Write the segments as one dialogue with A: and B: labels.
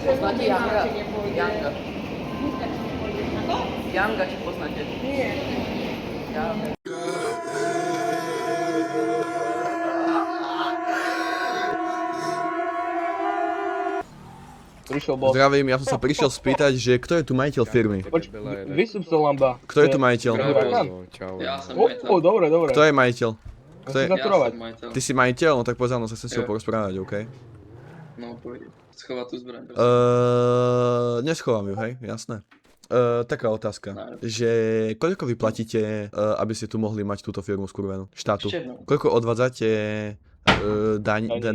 A: Poznáte Yanga? Yanga.
B: Ako?
A: Yanga, či poznáte?
B: Nie.
A: Yanga.
C: Prišiel bol.
D: Zdravím, ja som sa prišiel spýtať, že kto je tu majiteľ firmy?
C: Vystup z lamba.
D: Kto je tu majiteľ?
E: Ja som
C: Ó, dobre, dobre.
D: Kto je majiteľ? Kto je?
C: Chceš zaturovať?
E: majiteľ.
D: Ty si majiteľ? No tak poď za mnou, sa chcem s tebou porozprávať, OK?
E: No, pôjde. Schovať tú zbraň.
D: Neschovám ju, hej, jasné. Taká otázka,
E: No.
D: že koľko vy platíte, aby ste tu mohli mať túto firmu skurvenú? Štátu?
E: Ešte jednou.
D: Koľko odvádzate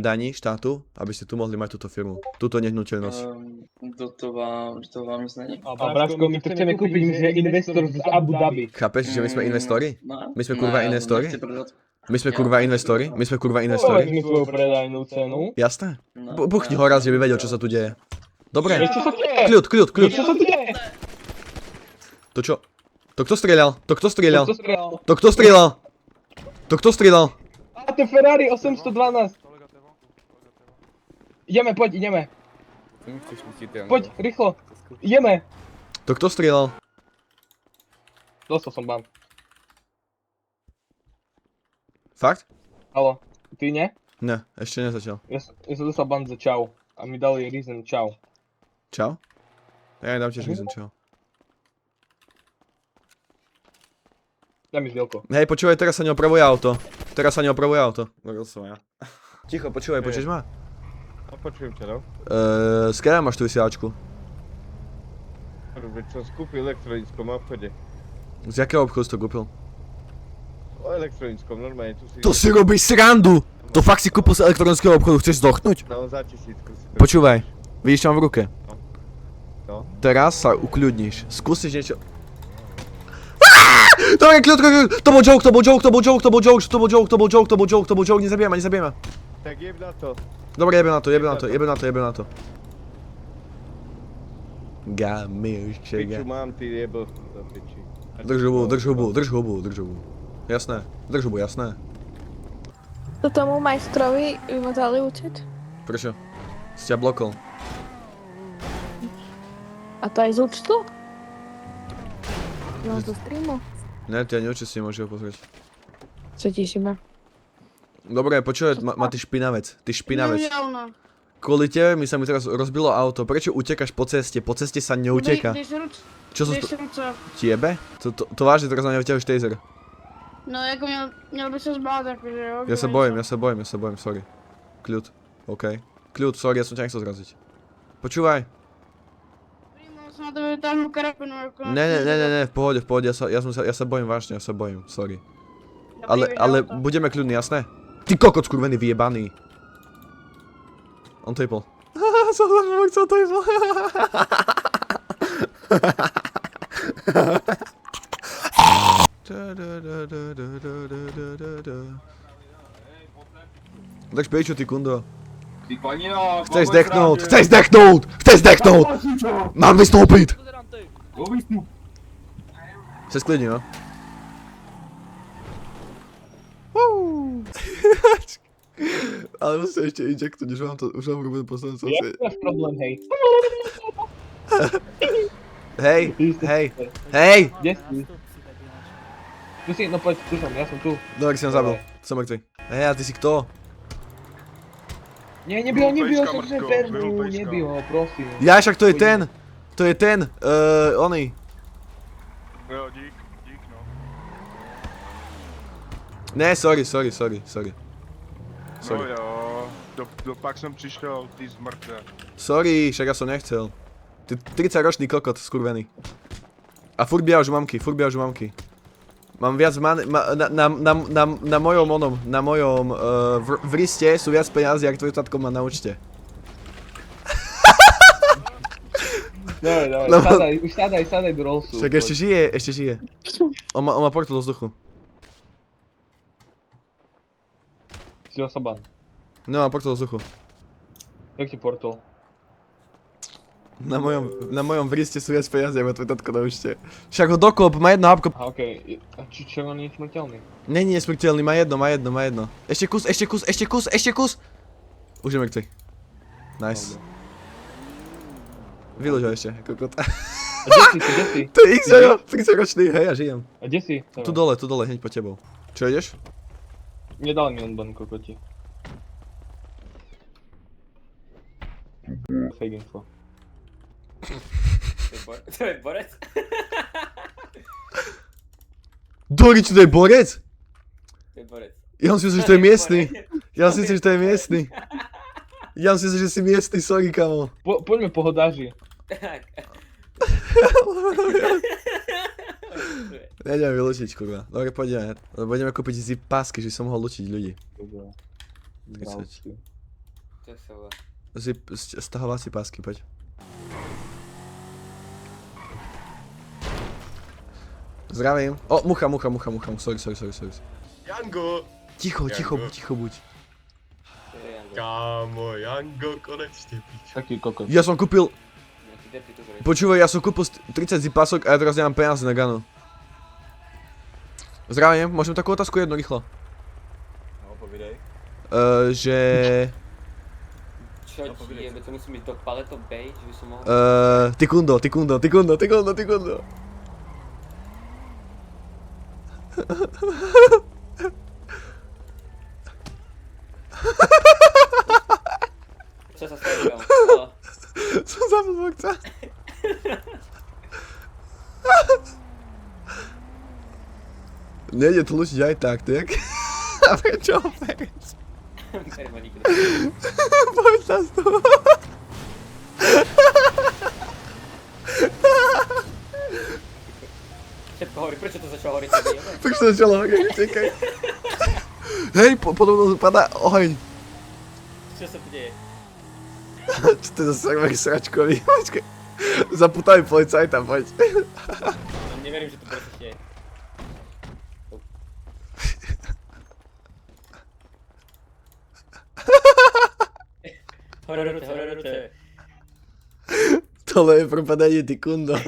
D: daní štátu, aby ste tu mohli mať túto firmu? Túto nehnuteľnosť?
E: To vám nic není?
C: A Braško, my to chceme kúpiť, my sme investor z Abu Dhabi.
D: Chápeš, že my sme investori?
E: No.
D: My sme kurva
E: Ne,
D: investori?
E: nechci predať.
D: My sme kurva investori? My sme kurva
C: Povedz
D: investori?
C: mi svoju predajnú cenu.
D: Jasné?
E: No,
D: Buchni ho raz, že by vedel, čo sa tu deje. Dobre,
C: Čo sa deje?
D: kľud, kľud, kľud.
C: Čo sa deje?
D: To čo? To kto strieľal? To kto strieľal?
C: Kto strieľal?
D: To kto strieľal? To kto strieľal?
C: A to je Ferrari 812. Ideme, poď, ideme. Poď, rýchlo. Ideme.
D: To kto strieľal?
C: Dostal som ban.
D: Fakt?
C: Haló, ty ne?
D: Ne, ešte nezačal.
C: Ja som dostal ban za čau. A mi dali reason čau.
D: Čau? Ja dám tiež reason, čau.
C: Daj mi zdielko.
D: Hej, počúvaj, teraz sa neopravuje auto. Teraz sa neopravuje auto. Hovoril som ja. Ticho, počúvaj, počuješ ma?
F: No počujem ťa, no.
D: Skeľa máš tú vysielačku?
F: Čo skúpil v elektronickom obchode.
D: Z jakého obchodu si to kúpil?
F: O elektronickom, normálne, tu si...
D: To si robíš srandu! To fakt si kúpil z elektronického obchodu, chceš zdochnúť?
F: No, za 1000 si to...
D: Počúvaj, vidíš čo mám v ruke?
F: No.
D: Teraz sa ukľudníš, skúsiš niečo... Dobre, kľud, to bol joke, to bol joke, to bol joke, to bol joke, to bol joke, to bol joke, to bol joke, to bol joke, nezabijaj ma, nezabijaj ma.
F: Tak jeb na to.
D: Dobre, jebem na to, jebem na to, jebem na to, jebem na to. Gamilček.
F: Piču mám, ty jebol do piči.
D: Drž hubu, drž hubu, drž hubu, drž hubu. Jasné, drž hubu, jasné.
G: To tomu majstrovi by ma dali učiť?
D: Prečo? Si ťa blokol.
G: A to aj z účtu? Mám zo streamu?
D: Ne, ty ani oči si nemôžeš ho pozrieť.
G: Čo tešíme?
D: Dobre, počúvaj, ma ty špinavec, ty špinavec.
G: Nevidelno.
D: Kvôli tebe mi sa teraz rozbilo auto, prečo utekáš po ceste? Po ceste sa neuteka. Čo sa ti jebe? To vážne, teraz na mňa vyťahuješ taser.
G: No jako měl by se zbát, akože jo.
D: Ja sa bojím, sorry. Kľud, OK. Kľud, sorry, ja som ťa nechcel zraziť. Počúvaj.
G: Na to vytáhnu karabinu, ako...
D: Ne, v pohode, ja sa bojím vážne, sorry. Ale budeme kľudní, jasné? Ty kokot skurvený vyjebaný. On to jebol. Som chcel to jebol. Drž piču, ty kundo. Chceš zdechnúť! Mám vystúpiť! Se sklidni, no. Ale musím ešte injektuť, už mám robiť poslanec.
C: Je máš problém, hej.
D: Hej!
C: Kde si? Tu si, no poď, tu som, ja som tu.
D: Dobre, si ma zabil, som mŕtvy. Hej, a ty si kto?
C: Nie, nebyl, som že vernu, nebyl, prosím.
D: Ja, však to je ten, oný.
H: Jo, dík, no.
D: Ne, sorry.
H: No jo, pak jsem přišel, ty zmrtvé.
D: Sorry, však ja som nechcel. Ty 30-ročný kokot, skurvený. A furt bijaš mamky. Mám viac na mojom vriste sú viac peniazy, jak tvoj tatko má na účte.
C: Dobre, už sadaj do rolsu.
D: Však ešte žije. On má portál do vzduchu.
C: Si osoban.
D: No, má portál do vzduchu.
C: Jak ti portál?
D: Na mojom vriste sú viac peniazy, ako tvoj tatko na účte. Však ho dokop, má jedno hapko.
C: Aha, okej. A čo on je smrteľný?
D: Není nesmrteľný, má jedno. Ešte kus. Už je mŕtvy. Nice. Vylož ho ešte, kokot.
C: A kde si?
D: To je XR, 30-ročný, hej, ja žijem.
C: A kde si?
D: Tu dole, hneď po tebou. Čo ideš?
C: Nedal mi on ban, kokoti. Fake info.
A: To je borec?
D: Dorič, to je borec?
A: To je borec.
D: Ja som si myslel, že to je miestny. Ja som si myslel, že to je miestny. Ja som si myslel, že si miestny, sorry, kamo.
C: Poďme po hodáži.
A: Tak.
D: Nejdeme vylúčiť, kurva. Dobre, poďme. Lebo ideme kúpiť zip pásky, že som mohol lúčiť ľudí.
C: Dobre.
D: 30.
A: To sa volá.
D: Zip, stahovací pásky, poď. Zdravím. O, mucha, sorry.
I: Jango!
D: Ticho buď.
A: To je Jango.
I: Kámo, Jango, konečne, pič.
C: Taký kokot.
D: Ja som kúpil,
A: Nejaký depty tu borec.
D: počúvaj, ja som kúpil 30 zip pások a ja teraz nemám peniaze na ganu. Zdravím, môžem takú otázku jednu rýchlo?
I: No, povídej.
D: Že...
A: Čo ti jebe, to musím ísť do Paleto Bay, že by som mohol...
D: Tikundo.
A: Čo sa stalo, kámo?
D: Som zabudol borca. Nejde to lúčiť aj tak, tak? A prečo opäť?
A: Perma nikto.
D: Poď sa z toho.
A: Všetko hovorí, prečo to začalo hovoriť tebe, jebe?
D: Prečo to začalo hovoriť, čakaj. Hej, podobno padá oheň.
A: Čo sa tu deje?
D: Čo to je za server sračkový? Počkaj. Zaputaj policajta, poď.
A: No, neverím, že to proste deje. Hororúce.
D: Tohle je propadanie Tikundo.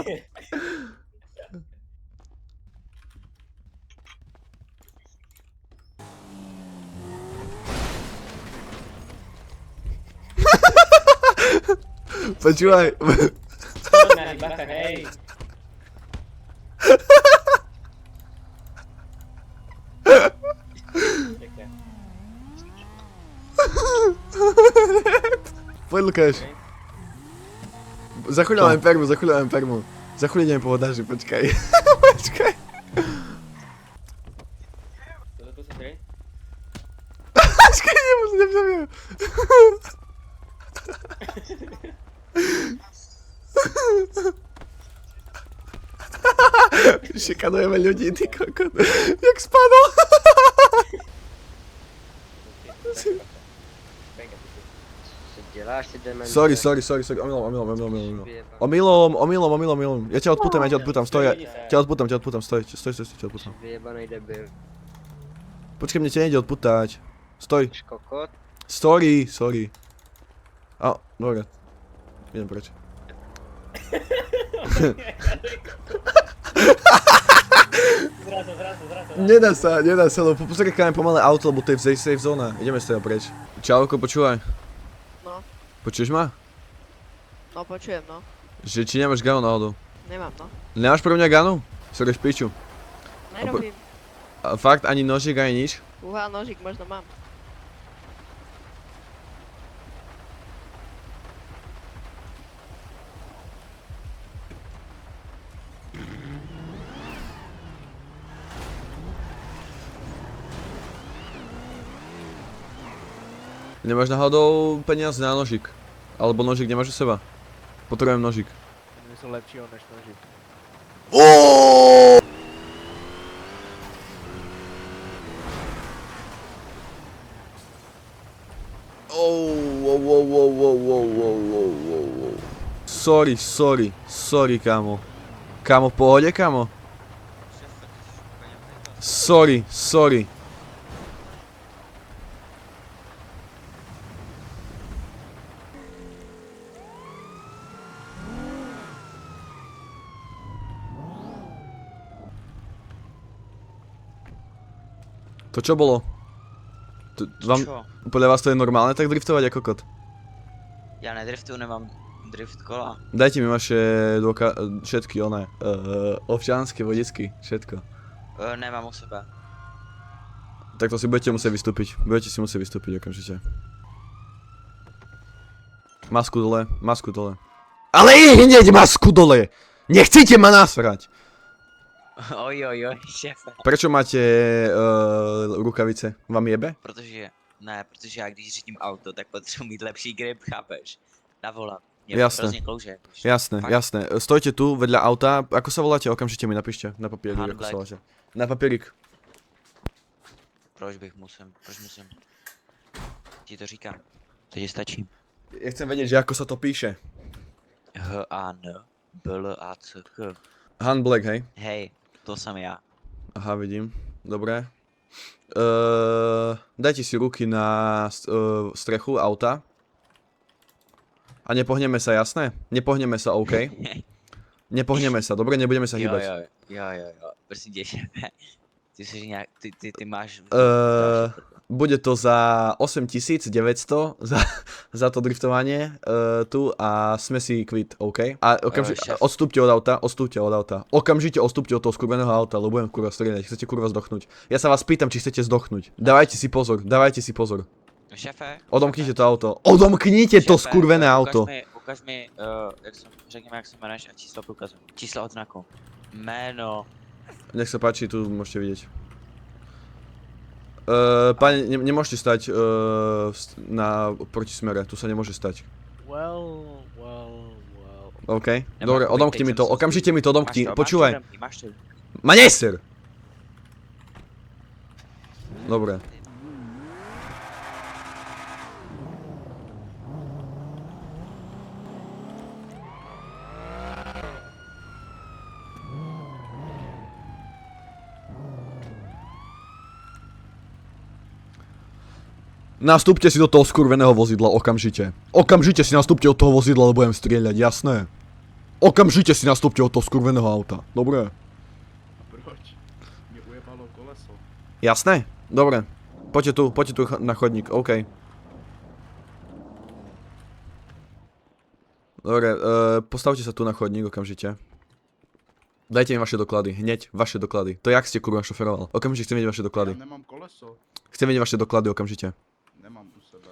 D: Počúvaj.
A: Bacha, hej.
D: Poď, Lukáš. Zachuľujem permu. Zachuľujem po hodáži, počkaj. Počkaj.
A: Toto tu sa deje?
D: Počkaj, neviem. Šikanujeme ľudí, ty kokot. Jak spadol. Sorry. Omylom. Ja ťa odpútam, stoj. Ťa odpútam, stoj, ťa odpútam.
J: Vyjebanej debil.
D: Počkaj, mne ťa nejde odpútať. Stoj.
J: Kokot.
D: Sorry. A, dobre. Idem preč.
A: Zrazu.
D: Nedá sa, lebo pozriekajme pomalé auto, lebo to je v safe zóna. Ideme z toho preč. Čauko, počúvaj.
G: No.
D: Počuješ ma?
G: No, počujem, no.
D: Že či nemáš ganu náhodou?
G: Nemám, no.
D: Nemáš pre mňa ganu? Soreš piču.
G: Nerobím.
D: A fakt ani nožík, ani nič?
G: Uha, nožík možno mám.
D: Nemáš náhodou peniaz na nožík? Alebo nožík nemáš u seba? Potrebujem nožík.
F: Nie som lepší než nožík.
D: Oooo! Sorry, kámo. Kámo, v pohode, kámo? Sorry. To čo bolo? Podľa vás to je normálne tak driftovať ako kot?
J: Ja nedriftuju, nemám Drift kola.
D: Dajte mi vaše všetky oné, občianske vodičky, všetko.
J: Nemám u sebe.
D: Tak to si budete musieť vystúpiť. Budete si musieť vystúpiť okamžite. Masku dole. Ale hneď masku dole! Nechcete ma nasrať!
J: Oj, šéfe.
D: Prečo máte rukavice? Vám jebe?
J: Protože já když řídím auto, tak potřebuji mít lepší grip, chápeš? Na volant. Mě
D: Jasné.
J: hrozně klouže.
D: Jasné. Stojte tu vedľa auta. Ako sa voláte? Okamžite mi napíšte na papierik,
J: Han
D: ako sa
J: Black.
D: voláte. Na papierik.
J: Proč musím? Ti to říkám. To ti stačí.
D: Ja chcem vedieť, že ako sa to píše.
J: H-A-N-B-L-A-C-K.
D: Han Black, hej?
J: Hej, to jsem já.
D: Aha, vidím. Dobre. Dajte si ruky na strechu auta. A nepohneme sa, jasné? Nepohneme sa, OK? Nepohneme sa, dobre? Nebudeme sa hýbať.
J: Jo. Prosím tě, šéfe. Ty jsi nějak, ty máš...
D: Bude to za 8900 za to driftovanie tu a sme si kvit, OK? A okamžite odstúpte od auta. Okamžite odstúpte od toho skurveného auta, lebo budem kurva strieľať. Chcete kurva zdochnúť. Ja sa vás pýtam, či chcete zdochnúť. Dávajte si pozor.
J: Šéfe.
D: Odomknite to auto. Odomknite to skurvené auto.
J: Ukaž mi, řekněme, jak se jmenuješ a číslo průkazu. Číslo odznaku. Jméno.
D: Nech sa páči, tu môžete vidieť. Pane, nemôžete stať na protismere, tu sa nemôže stať.
F: Well.
D: OK,
J: Nemám
D: dobre,
J: covid,
D: odomkni
J: teď
D: mi
J: jsem
D: to,
J: se
D: okamžite mi to odomkni, počúvaj.
J: Máš to.
D: Ma neser! Dobre. Nastúpte si do toho skurveného vozidla, okamžite. Okamžite si nastúpte od toho vozidla, lebo budem strieľať, jasné. Okamžite si nastúpte od toho skurveného auta, dobre.
H: Proč? Mě ujebalo koleso.
D: Jasné? Dobre. Poďte tu na chodník, OK. Dobre, postavte sa tu na chodník okamžite. Dajte mi vaše doklady, hneď vaše doklady. To jak ste kurva šoferoval. Okamžite chcem vidieť vaše doklady.
H: Já nemám koleso.
D: Chcem vidieť vaše doklady okamžite.
H: Nemám u sebe.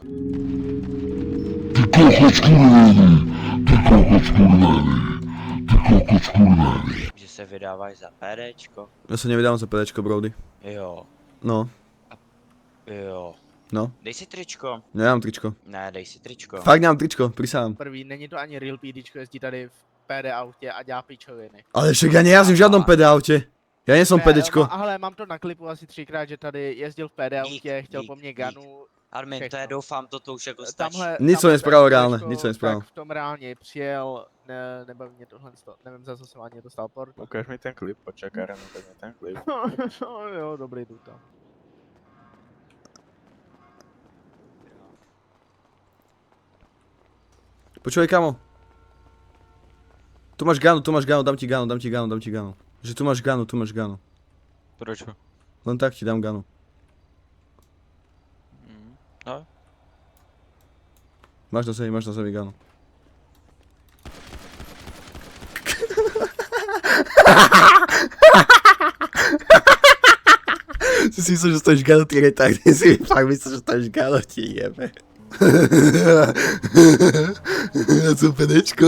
J: Že se vydávají za PDčko.
D: Ja sa nevydám za PDčko, Brody.
J: Jo.
D: No, no.
J: Dej si tričko.
D: Nemám tričko.
J: Ne, dej si tričko.
D: Fakt nemám tričko, prisám.
F: Prvý, není to ani real PDčko, jezdí tady v PD autě a dělá pičoviny.
D: Ale však ja nejazdím v žiadnom PD aute. Ja nie som PDčko.
F: Ale mám to na klipu asi 3krát, že tady jezdil v PD autě, chtěl po mně ganu.
J: Armin, to je
F: všechno.
J: doufám, to už jako stačí.
D: Nic som nespravil reálne, nic som nespravil.
F: Tak v tom reálně přijel, nebaví mě tohle, nevím za co jsem ani dostal port.
C: Ukáž mi ten klip, počkaj, ukáž mi ten klip.
F: No jo, dobrý, jdu tam.
D: Počúvaj, kamo. Tu máš ganu, dám ti ganu. Že tu máš ganu.
J: Proč?
D: Len tak ti dám ganu.
J: No.
D: Máš na zemi ganu. Si si myslel, že stojíš gano, ty retard. Si mi fakt myslel, že stojíš gano, ti jebe. Ja som pedečko.